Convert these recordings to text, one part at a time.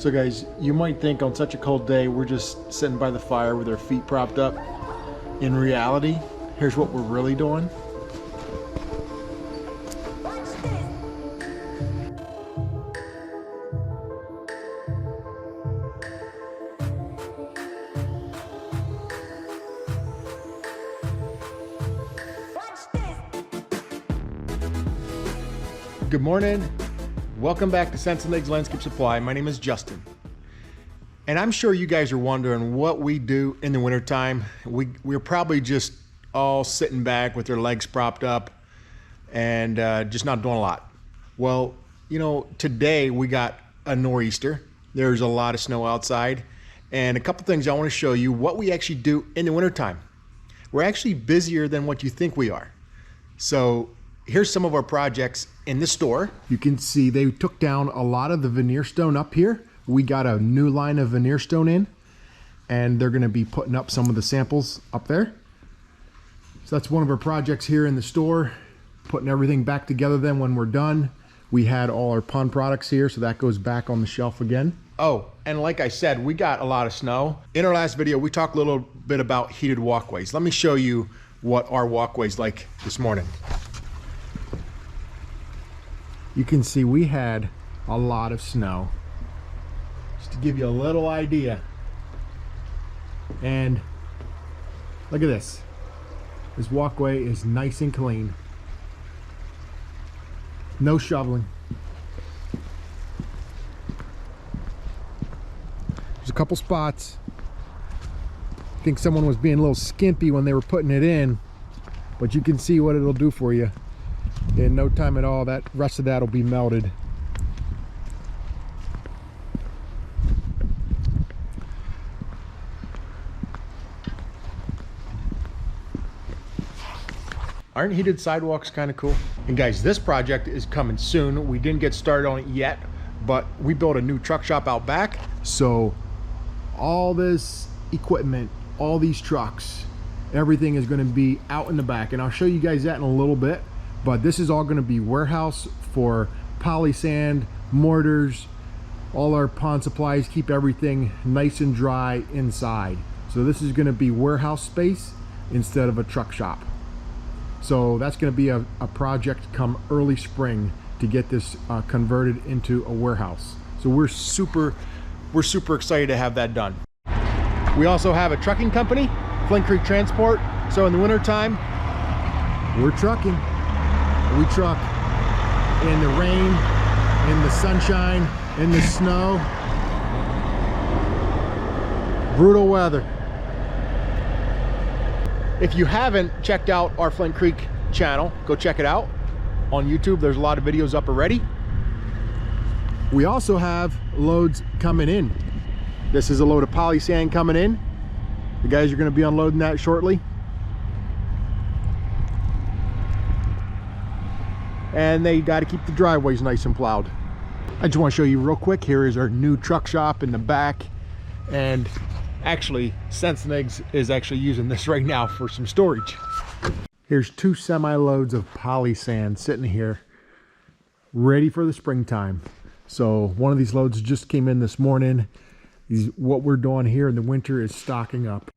So guys, you might think on such a cold day we're just sitting by the fire with our feet propped up. In reality, here's what we're really doing. Good morning. Welcome back to Sensenig's Landscape Supply. My name is Justin. And I'm sure you guys are wondering what we do in the wintertime. We're probably just all sitting back with our legs propped up and just not doing a lot. Well, you know, today we got a nor'easter. There's a lot of snow outside. And a couple things I want to show you what we actually do in the wintertime. We're actually busier than what you think we are. So here's some of our projects in the store. You can see they took down a lot of the veneer stone up here. We got a new line of veneer stone in, and they're going to be putting up some of the samples up there. So that's one of our projects here in the store, putting everything back together. Then when we're done, we had all our pond products here, so that goes back on the shelf again. Oh, and like I said, we got a lot of snow. In our last video, we talked a little bit about heated walkways. Let me show you what our walkway's like this morning. You can see we had a lot of snow, just to give you a little idea. And look at this. This walkway is nice and clean. No shoveling. There's a couple spots. I think someone was being a little skimpy when they were putting it in, but you can see what it'll do for you. In no time at all, that rest of that will be melted. Aren't heated sidewalks kind of cool? And guys, this project is coming soon. We didn't get started on it yet, but we built a new truck shop out back. So all this equipment, all these trucks, everything is going to be out in the back. And I'll show you guys that in a little bit. But this is all going to be warehouse for poly sand, mortars, all our pond supplies, keep everything nice and dry inside. So this is going to be warehouse space instead of a truck shop. So that's going to be a project come early spring to get this converted into a warehouse. So we're super excited to have that done. We also have a trucking company, Flint Creek Transport. So in the wintertime, we're trucking. We truck in the rain, in the sunshine, in the snow. Brutal weather. If you haven't checked out our Flint Creek channel, go check it out on YouTube. There's a lot of videos up already. We also have loads coming in. This is a load of poly sand coming in. The guys are going to be unloading that shortly. And they got to keep the driveways nice and plowed. I just want to show you real quick. Here is our new truck shop in the back, and actually Sensenig is actually using this right now for some storage. Here's 2 semi-loads of poly sand sitting here ready for the springtime. So one of these loads just came in this morning. What we're doing here in the winter is stocking up.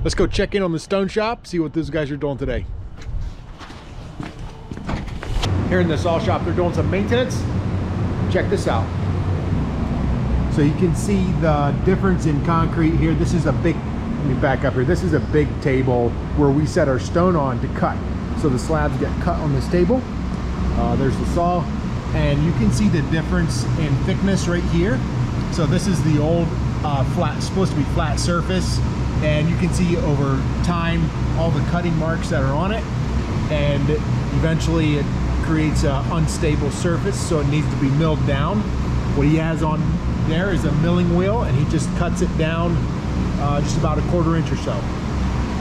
Let's go check in on the stone shop, see what those guys are doing today. Here in the saw shop, they're doing some maintenance. Check this out. So you can see the difference in concrete here. This is a big, let me back up here. This is a big table where we set our stone on to cut. So the slabs get cut on this table. There's the saw, and you can see the difference in thickness right here. So this is the old flat, supposed to be flat surface, and you can see over time all the cutting marks that are on it, and eventually it creates an unstable surface, so it needs to be milled down. What he has on there is a milling wheel, and he just cuts it down just about 1/4 inch or so.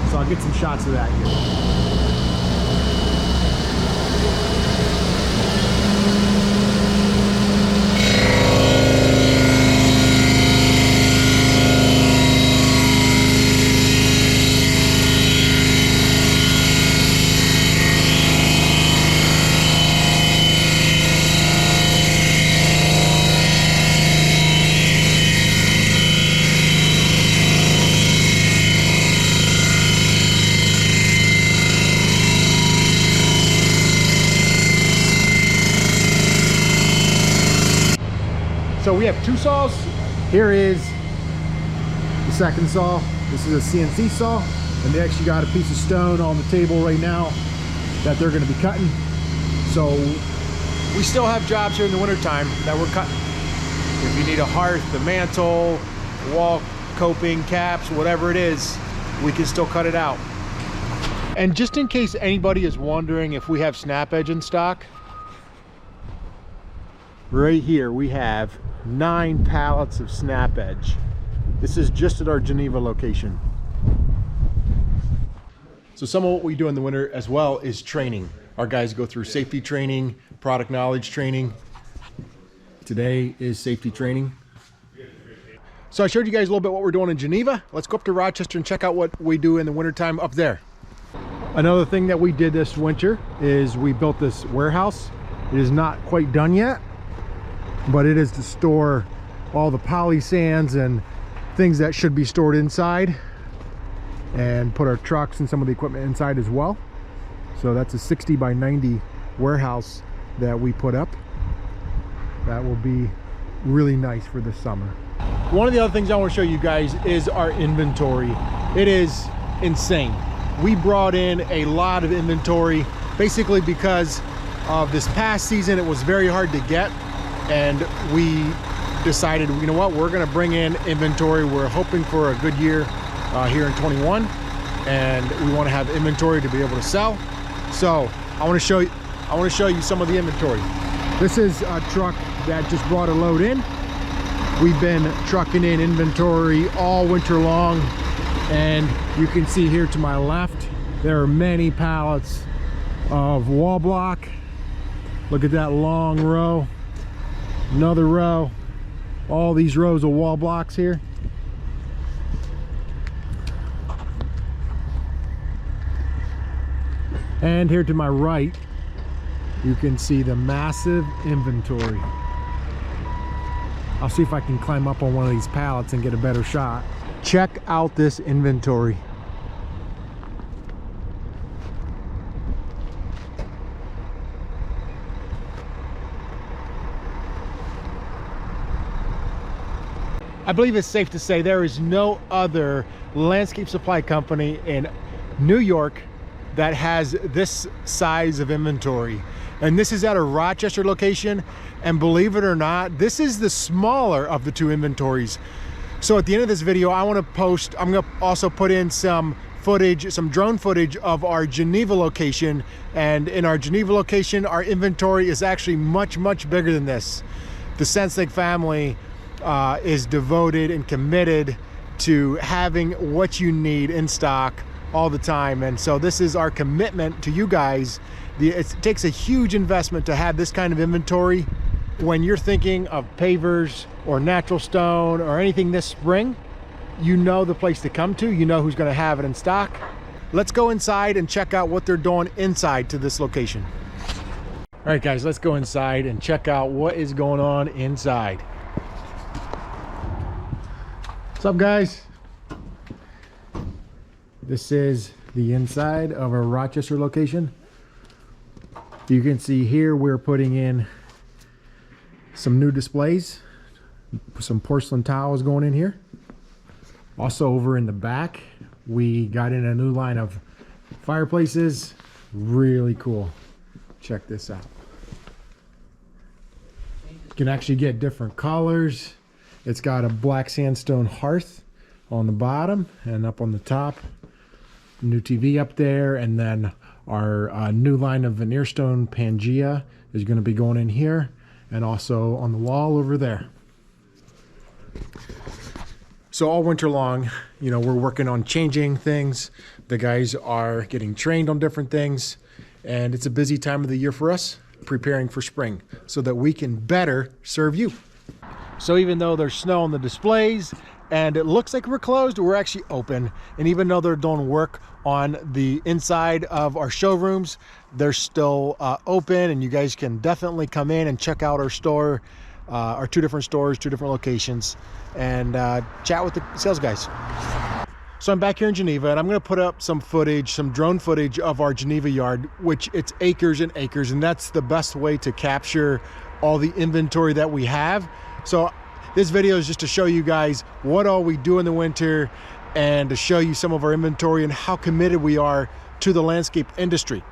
So I'll get some shots of that here. we have two saws. Here is the second saw. This is a CNC saw, and they actually got a piece of stone on the table right now that they're going to be cutting. So we still have jobs here in the wintertime that we're cutting. If you need a hearth, a mantle, wall coping, caps, whatever it is, we can still cut it out. And just in case anybody is wondering if we have snap edge in stock, right here we have 9 pallets of snap edge. This is just at our Geneva location. So some of what we do in the winter as well is training. Our guys go through safety training, product knowledge training. Today is safety training. So I showed you guys a little bit what we're doing in Geneva. Let's go up to Rochester and check out what we do in the wintertime up there. Another thing that we did this winter is we built this warehouse. It is not quite done yet, but it is to store all the poly sands and things that should be stored inside, and put our trucks and some of the equipment inside as well. So that's a 60 by 90 warehouse that we put up. That will be really nice for this summer. One of the other things I want to show you guys is our inventory. It is insane. We brought in a lot of inventory basically because of this past season. It was very hard to get, and we decided, you know what, we're going to bring in inventory. We're hoping for a good year here in 21, and we want to have inventory to be able to sell. So I want to show you some of the inventory. This is a truck that just brought a load in. We've been trucking in inventory all winter long, and you can see here to my left there are many pallets of wall block. Look at that long row, another row, all these rows of wall blocks here. And here to my right, you can see the massive inventory. I'll see if I can climb up on one of these pallets and get a better shot. Check out this inventory. I believe it's safe to say there is no other landscape supply company in New York that has this size of inventory. And this is at a Rochester location, and believe it or not, this is the smaller of the two inventories. So at the end of this video, I'm gonna also put in some footage, some drone footage of our Geneva location. And in our Geneva location, our inventory is actually much, much bigger than this. The Sensenig family is devoted and committed to having what you need in stock all the time. And so this is our commitment to you guys. It takes a huge investment to have this kind of inventory. When you're thinking of pavers or natural stone or anything this spring, you know the place to come to, you know who's going to have it in stock. Let's go inside and check out what they're doing inside to this location. All right guys, let's go inside and check out what is going on inside. What's up guys? This is the inside of our Rochester location. You can see here we're putting in some new displays, some porcelain tiles going in here. Also over in the back, we got in a new line of fireplaces. Really cool. Check this out. You can actually get different colors. It's got a black sandstone hearth on the bottom and up on the top. New TV up there, and then our new line of veneer stone Pangea is going to be going in here, and also on the wall over there. So all winter long, you know, we're working on changing things. The guys are getting trained on different things, and it's a busy time of the year for us, preparing for spring so that we can better serve you. So even though there's snow on the displays and it looks like we're closed, we're actually open. And even though they're doing work on the inside of our showrooms, they're still open, and you guys can definitely come in and check out our store, our two different stores, two different locations, and chat with the sales guys. So I'm back here in Geneva, and I'm going to put up some footage, some drone footage of our Geneva yard, which it's acres and acres, and that's the best way to capture all the inventory that we have. So This video is just to show you guys what all we do in the winter and to show you some of our inventory and how committed we are to the landscape industry.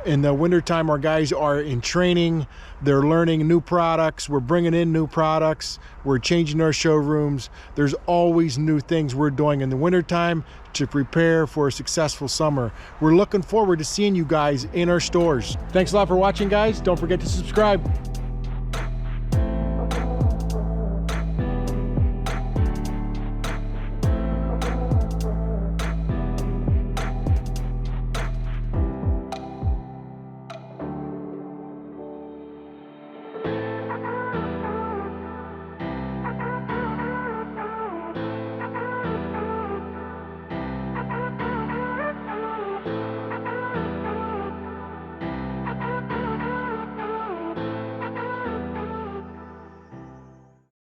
In the wintertime, our guys are in training, they're learning new products, we're bringing in new products, we're changing our showrooms. There's always new things we're doing in the wintertime to prepare for a successful summer. We're looking forward to seeing you guys in our stores. Thanks a lot for watching, guys. Don't forget to subscribe.